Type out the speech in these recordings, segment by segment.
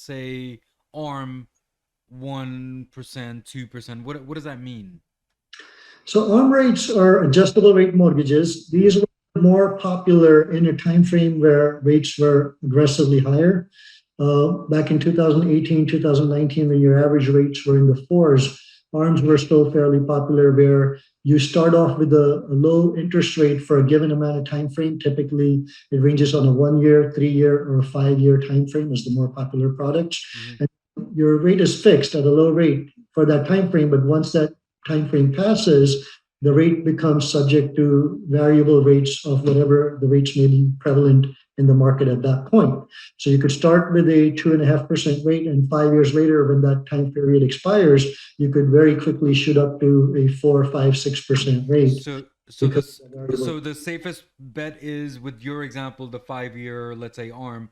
say ARM 1%, 2%? What does that mean? So ARM rates are adjustable rate mortgages. These were more popular in a time frame where rates were aggressively higher. Back in 2018, 2019, when your average rates were in the fours, ARMs were still fairly popular where you start off with a low interest rate for a given amount of time frame. Typically, it ranges on a 1 year, 3 year, or a 5 year time frame as the more popular products. Hmm. And your rate is fixed at a low rate for that time frame, but once that time frame passes, the rate becomes subject to variable rates of whatever the rates may be prevalent in the market at that point. So you could start with a 2.5% rate, and 5 years later, when that time period expires, you could very quickly shoot up to a 4, 5, 6% rate So because this of the variable. so the safest bet is with your example, the 5 year, let's say ARM.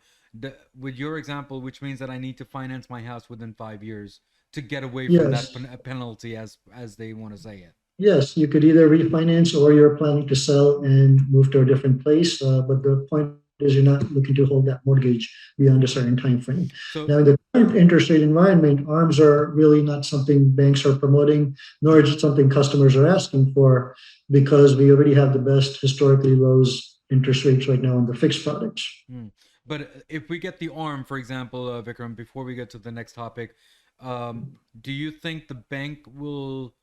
With your example, which means that I need to finance my house within 5 years to get away from that Yes, penalty, as they want to say it. yes, you could either refinance or you're planning to sell and move to a different place. But the point is, you're not looking to hold that mortgage beyond a certain time frame. Now, in So the current interest rate environment, ARMs are really not something banks are promoting, nor is it something customers are asking for because we already have the best historically low interest rates right now on the fixed products. hmm. But if we get the ARM, for example, Vikram, before we get to the next topic, um, do you think the bank will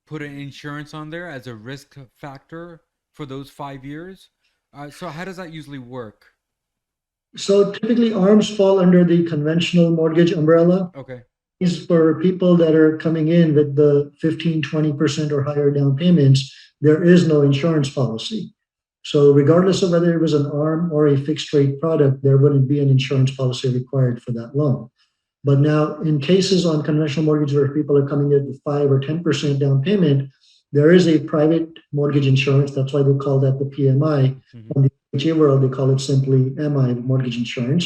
put an insurance on there as a risk factor for those 5 years? So how does that usually work? So typically, ARMs fall under the conventional mortgage umbrella. Okay. Is for people that are coming in with the 15, 20% or higher down payments, there is no insurance policy. So regardless of whether it was an ARM or a fixed rate product, there wouldn't be an insurance policy required for that loan. But now, in cases on conventional mortgage where people are coming in with 5 or 10% down payment, there is a private mortgage insurance. That's why they call that the PMI. Hmm. On the HA world, they call it simply MI, mortgage insurance.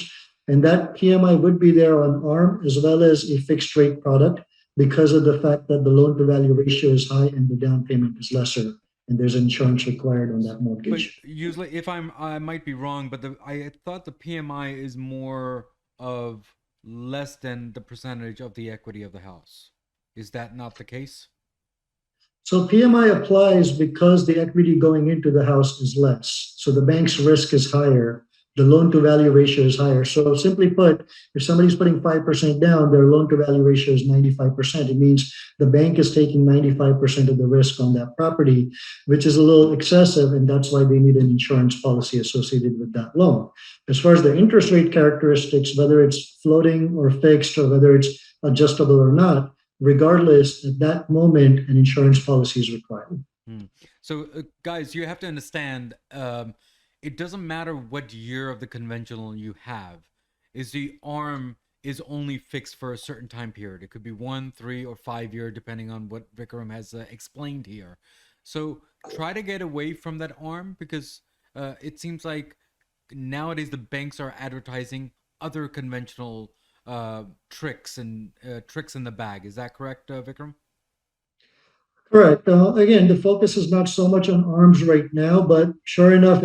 And that PMI would be there on ARM as well as a fixed rate product because of the fact that the loan to value ratio is high and the down payment is lesser. And there's insurance required on that But mortgage. usually, if I might be wrong, but I thought the PMI is more of less than the percentage of the equity of the house. Is that not the case? So PMI applies because the equity going into the house is less. So the bank's risk is higher. The loan to value ratio is higher. So simply put, if somebody's putting 5% down, their loan to value ratio is 95%. It means the bank is taking 95% of the risk on that property, which is a little excessive. And that's why they need an insurance policy associated with that loan. As far as the interest rate characteristics, whether it's floating or fixed or whether it's adjustable or not, regardless, at that moment, an insurance policy is required. Hmm. So, guys, you have to understand. It doesn't matter what year of the conventional you have. Is the arm is only fixed for a certain time period. It could be 1, 3, or 5 year, depending on what Vikram has explained here. So try to get away from that arm because it seems like nowadays the banks are advertising other conventional tricks and tricks in the bag. Is that correct, Vikram? Correct. Again, the focus is not so much on arms right now, but sure enough,